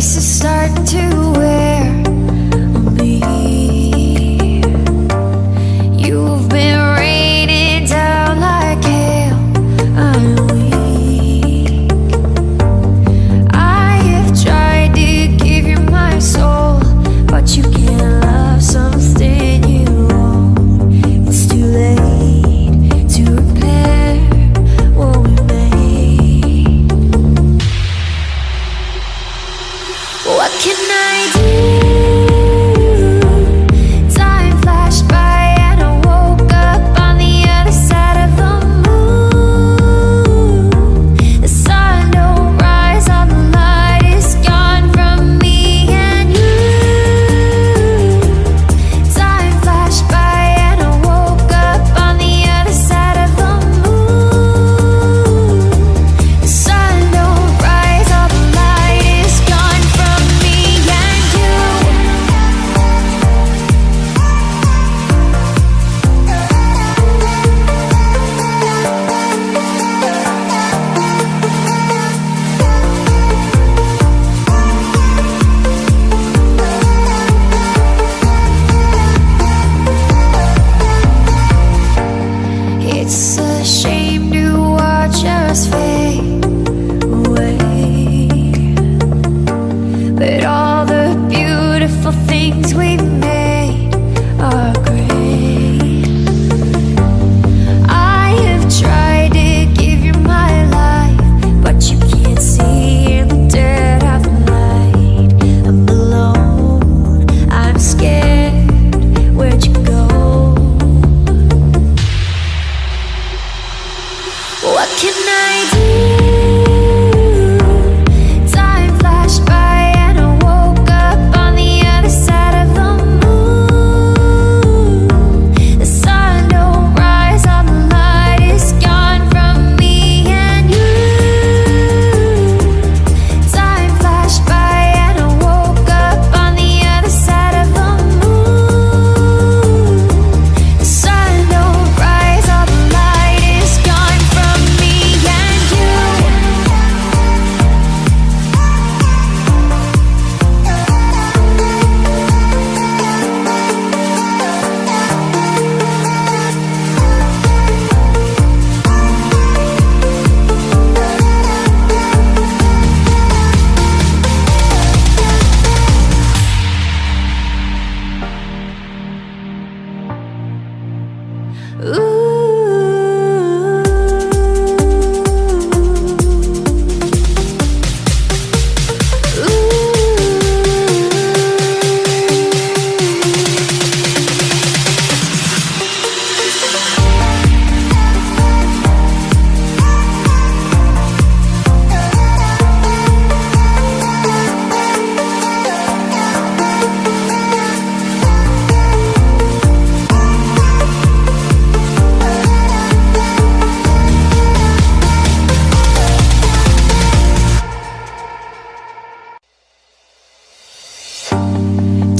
This is starting to wear on me. You've been raining down like hail. I'm weak. I have tried to give you my soul, but you can't love something you own. It's too late to repair what we made. What can I do? Time flashed by and I woke up on the other side of the moon. The sun don't rise, all the light is gone from me and you. Time flashed by and I woke up on the other side of the moon. The sun don't rise, all the light is gone from me and you. It's a shame to watch us fade away, but all the beautiful things we've made are great. I have tried to give you my life, but you can't see in the dirt of the light. I'm alone, I'm scared, where'd you go? What can I do? Time flashed by and I woke up on the other side of the moon. The sun don't rise, all the light is gone from me and you. Time flashed by and I woke up on the other side of the moon. The sun don't rise, all the light is gone from me and you.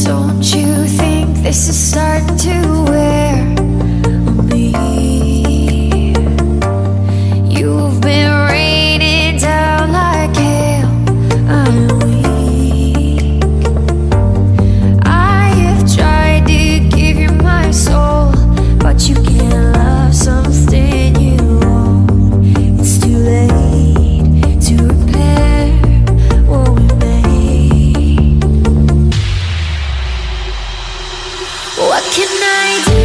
Don't you think this is starting to wear on me? You've been raining down like hail. I'm weak. I have tried to give you my soul, but you can't love something you own. It's too late to repair what we made. What can I do?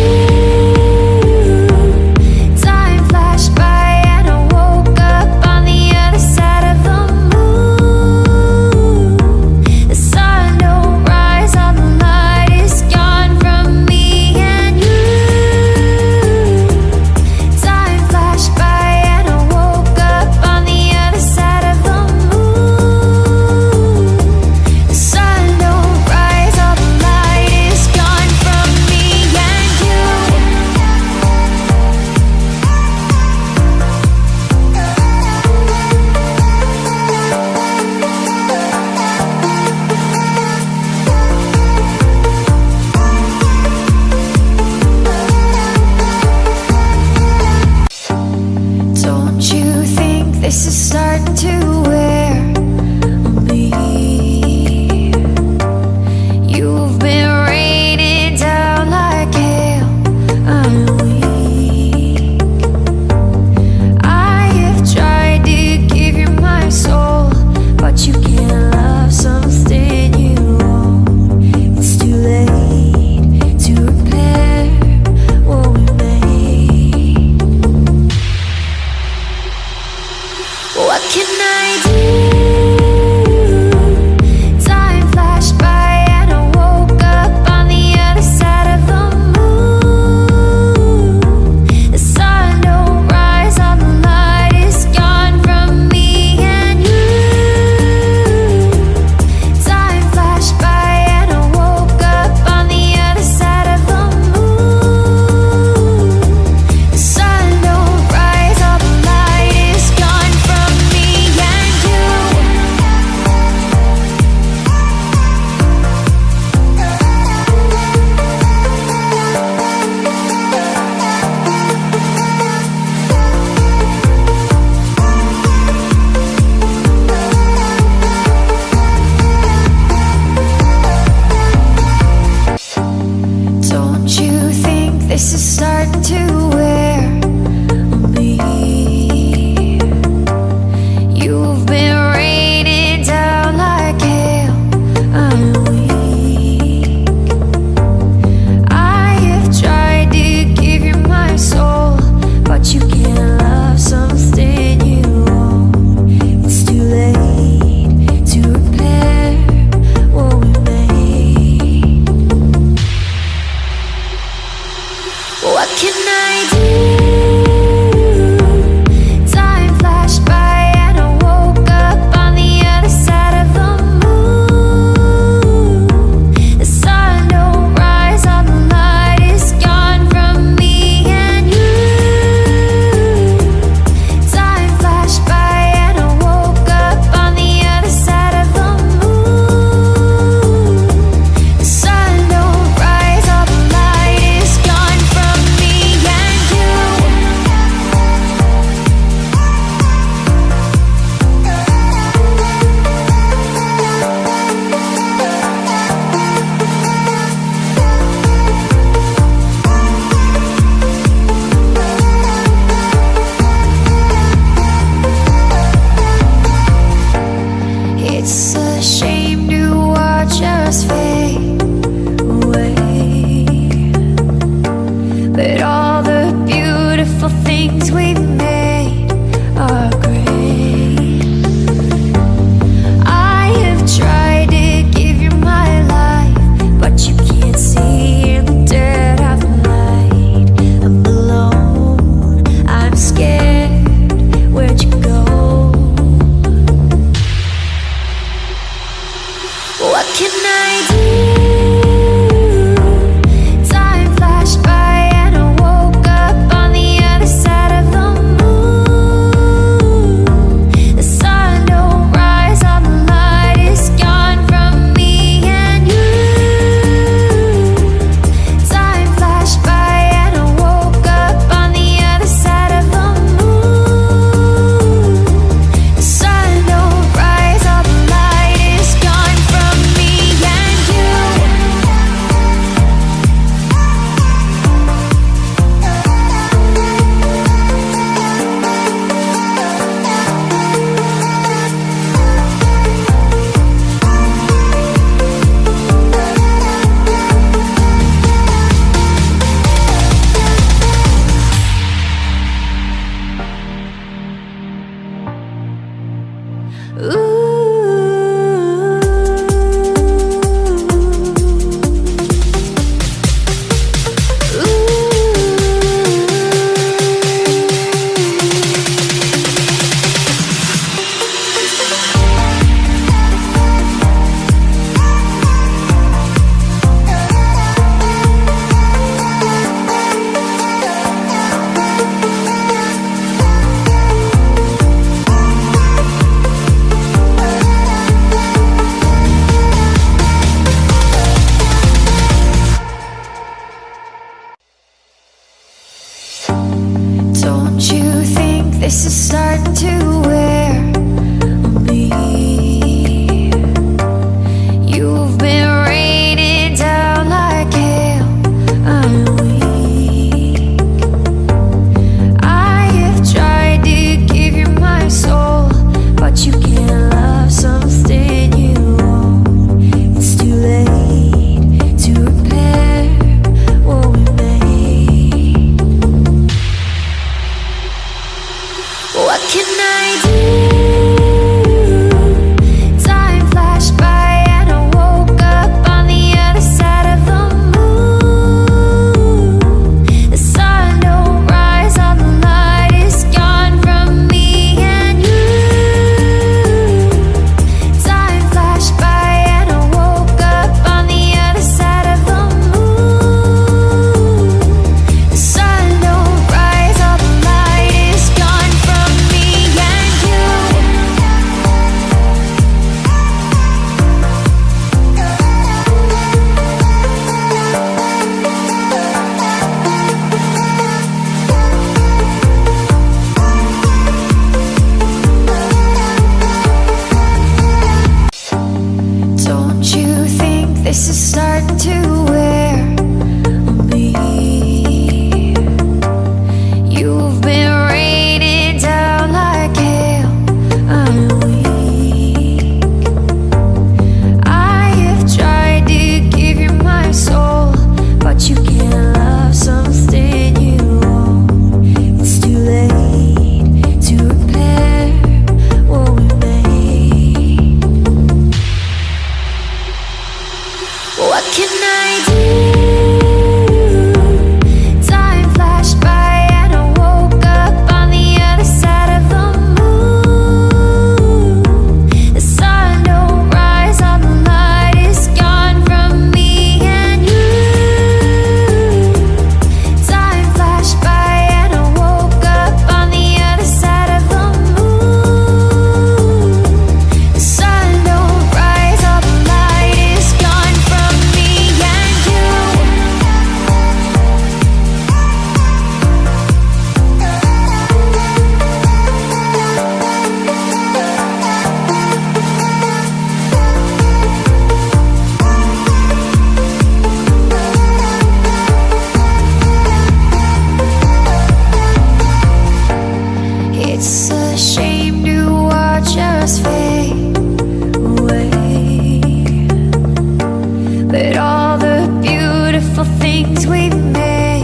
Ooh.